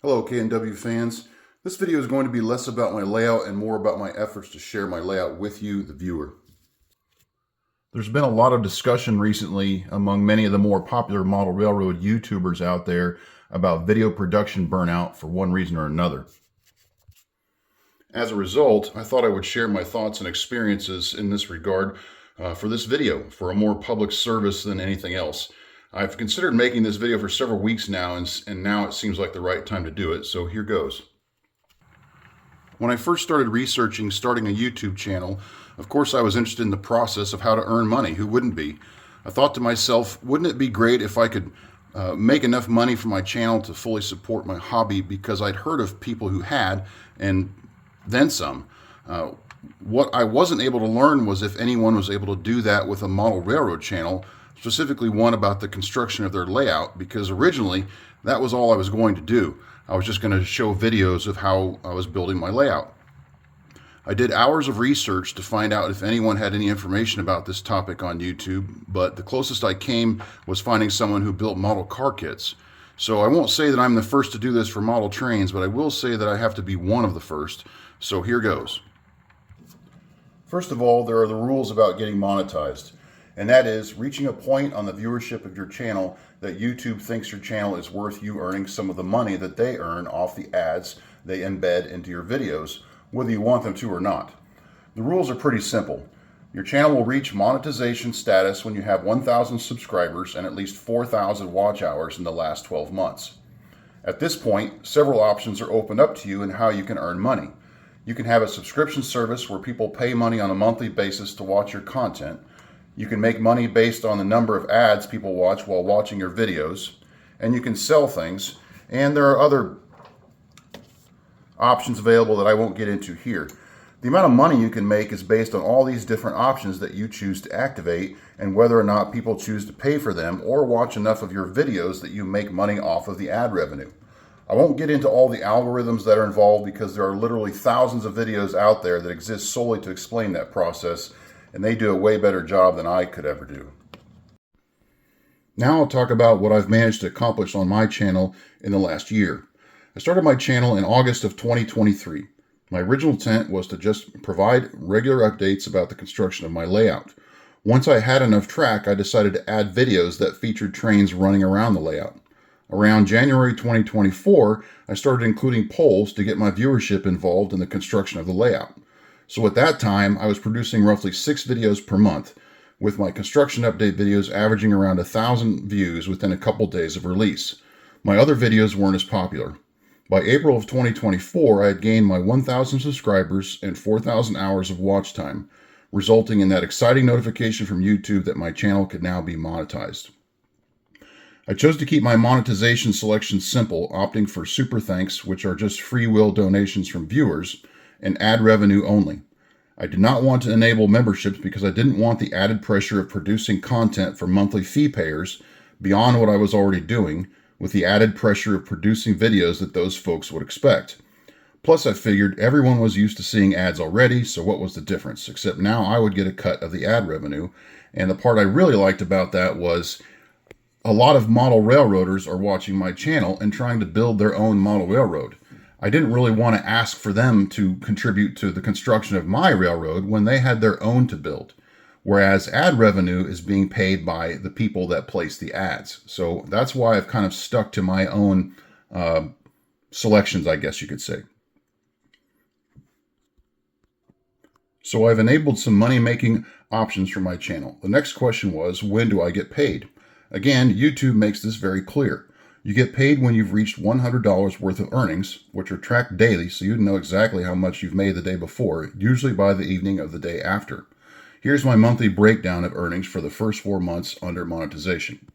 Hello KNW fans. This video is going to be less about my layout and more about my efforts to share my layout with you, the viewer. There's been a lot of discussion recently among many of the more popular model railroad YouTubers out there about video production burnout for one reason or another. As a result, I thought I would share my thoughts and experiences in this regard for this video, for a more public service than anything else. I've considered making this video for several weeks now, and now it seems like the right time to do it, so here goes. When I first started researching starting a YouTube channel, of course I was interested in the process of how to earn money. Who wouldn't be? I thought to myself, wouldn't it be great if I could make enough money from my channel to fully support my hobby, because I'd heard of people who had, and then some. What I wasn't able to learn was if anyone was able to do that with a model railroad channel, specifically one about the construction of their layout, because originally that was all I was going to do. I was just going to show videos of how I was building my layout. I did hours of research to find out if anyone had any information about this topic on YouTube, but the closest I came was finding someone who built model car kits. So I won't say that I'm the first to do this for model trains, but I will say that I have to be one of the first. So here goes. First of all, there are the rules about getting monetized. And that is reaching a point on the viewership of your channel that YouTube thinks your channel is worth you earning some of the money that they earn off the ads they embed into your videos, whether you want them to or not. The rules are pretty simple. Your channel will reach monetization status when you have 1,000 subscribers and at least 4,000 watch hours in the last 12 months. At this point, several options are opened up to you in how you can earn money. You can have a subscription service where people pay money on a monthly basis to watch your content. You can make money based on the number of ads people watch while watching your videos, and you can sell things, and there are other options available that I won't get into here. The amount of money you can make is based on all these different options that you choose to activate and whether or not people choose to pay for them or watch enough of your videos that you make money off of the ad revenue. I won't get into all the algorithms that are involved because there are literally thousands of videos out there that exist solely to explain that process, and they do a way better job than I could ever do. Now I'll talk about what I've managed to accomplish on my channel in the last year. I started my channel in August of 2023. My original intent was to just provide regular updates about the construction of my layout. Once I had enough track, I decided to add videos that featured trains running around the layout. Around January 2024, I started including polls to get my viewership involved in the construction of the layout. So at that time, I was producing roughly 6 videos per month, with my construction update videos averaging around 1,000 views within a couple days of release. My other videos weren't as popular. By April of 2024, I had gained my 1,000 subscribers and 4,000 hours of watch time, resulting in that exciting notification from YouTube that my channel could now be monetized. I chose to keep my monetization selection simple, opting for super thanks, which are just free will donations from viewers, and ad revenue only. I did not want to enable memberships because I didn't want the added pressure of producing content for monthly fee payers beyond what I was already doing, with the added pressure of producing videos that those folks would expect. Plus, I figured everyone was used to seeing ads already, so what was the difference? Except now I would get a cut of the ad revenue, and the part I really liked about that was a lot of model railroaders are watching my channel and trying to build their own model railroad. I didn't really want to ask for them to contribute to the construction of my railroad when they had their own to build, whereas ad revenue is being paid by the people that place the ads. So that's why I've kind of stuck to my own selections, I guess you could say. So I've enabled some money-making options for my channel. The next question was, when do I get paid? Again, YouTube makes this very clear. You get paid when you've reached $100 worth of earnings, which are tracked daily so you know exactly how much you've made the day before, usually by the evening of the day after. Here's my monthly breakdown of earnings for the first 4 months under monetization.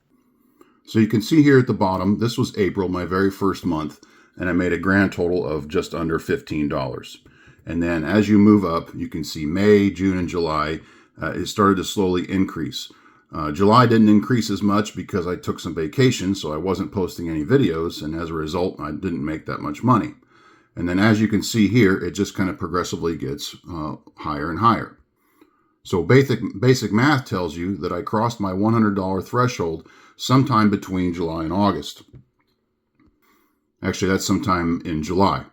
So you can see here at the bottom, this was April, my very first month, and I made a grand total of just under $15. And then as you move up, you can see May, June, and July, it started to slowly increase. July didn't increase as much because I took some vacation, so I wasn't posting any videos, and as a result, I didn't make that much money. And then as you can see here, it just kind of progressively gets higher and higher. So basic math tells you that I crossed my $100 threshold sometime between July and August. Actually, that's sometime in July.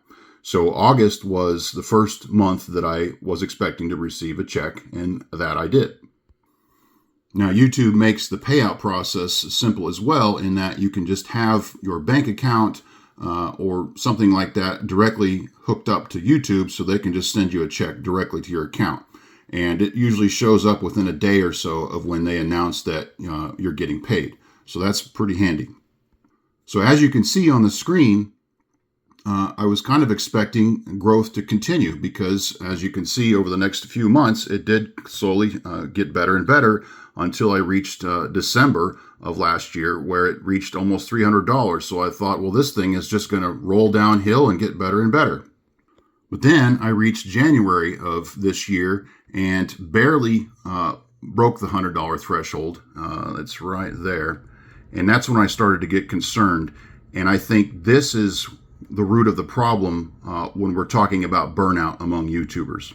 So August was the first month that I was expecting to receive a check, and that I did. Now, YouTube makes the payout process simple as well, in that you can just have your bank account or something like that directly hooked up to YouTube, so they can just send you a check directly to your account. And it usually shows up within a day or so of when they announce that you're getting paid. So that's pretty handy. So as you can see on the screen, I was kind of expecting growth to continue, because as you can see over the next few months, it did slowly get better and better until I reached December of last year, where it reached almost $300. So I thought, well, this thing is just going to roll downhill and get better and better. But then I reached January of this year and barely broke the $100 threshold. That's right there. And that's when I started to get concerned. And I think this is the root of the problem when we're talking about burnout among YouTubers.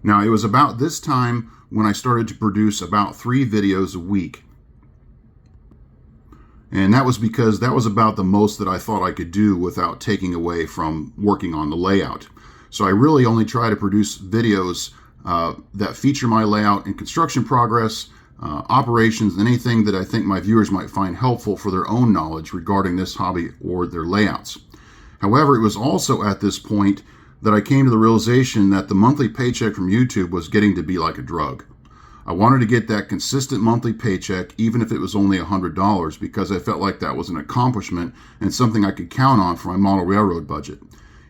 Now, it was about this time when I started to produce about 3 videos a week. And that was because that was about the most that I thought I could do without taking away from working on the layout. So I really only try to produce videos that feature my layout and construction progress, operations, and anything that I think my viewers might find helpful for their own knowledge regarding this hobby or their layouts. However, it was also at this point that I came to the realization that the monthly paycheck from YouTube was getting to be like a drug. I wanted to get that consistent monthly paycheck, even if it was only $100, because I felt like that was an accomplishment and something I could count on for my model railroad budget.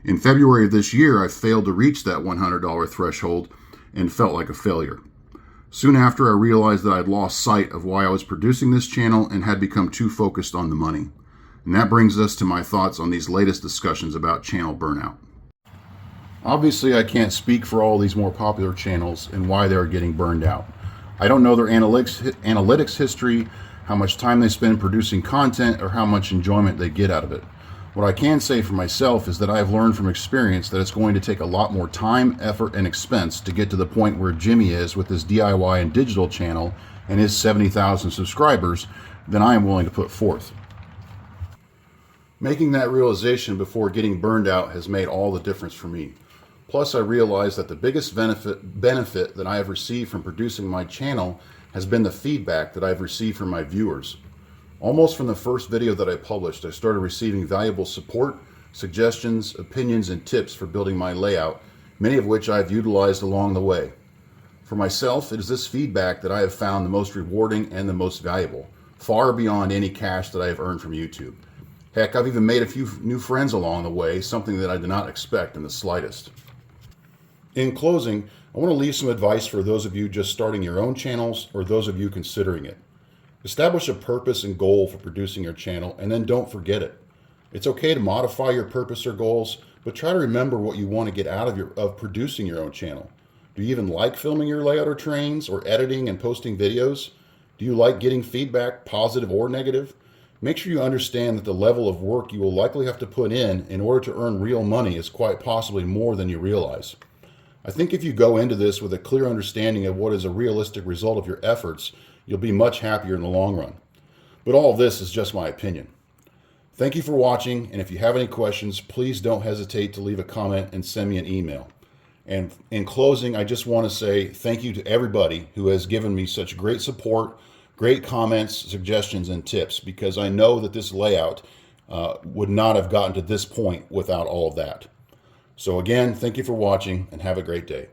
In February of this year, I failed to reach that $100 threshold and felt like a failure. Soon after, I realized that I'd lost sight of why I was producing this channel and had become too focused on the money. And that brings us to my thoughts on these latest discussions about channel burnout. Obviously, I can't speak for all these more popular channels and why they're getting burned out. I don't know their analytics history, how much time they spend producing content, or how much enjoyment they get out of it. What I can say for myself is that I have learned from experience that it's going to take a lot more time, effort, and expense to get to the point where Jimmy is with his DIY and digital channel and his 70,000 subscribers than I am willing to put forth. Making that realization before getting burned out has made all the difference for me. Plus, I realized that the biggest benefit that I have received from producing my channel has been the feedback that I've received from my viewers. Almost from the first video that I published, I started receiving valuable support, suggestions, opinions, and tips for building my layout, many of which I've utilized along the way. For myself, it is this feedback that I have found the most rewarding and the most valuable, far beyond any cash that I have earned from YouTube. Heck, I've even made a few new friends along the way, something that I did not expect in the slightest. In closing, I want to leave some advice for those of you just starting your own channels or those of you considering it. Establish a purpose and goal for producing your channel, and then don't forget it. It's okay to modify your purpose or goals, but try to remember what you want to get out of producing your own channel. Do you even like filming your layout or trains, or editing and posting videos? Do you like getting feedback, positive or negative? Make sure you understand that the level of work you will likely have to put in order to earn real money is quite possibly more than you realize. I think if you go into this with a clear understanding of what is a realistic result of your efforts, you'll be much happier in the long run. But all of this is just my opinion. Thank you for watching, and if you have any questions, please don't hesitate to leave a comment and send me an email. And in closing, I just want to say thank you to everybody who has given me such great support, great comments, suggestions, and tips, because I know that this layout would not have gotten to this point without all of that. So again, thank you for watching and have a great day.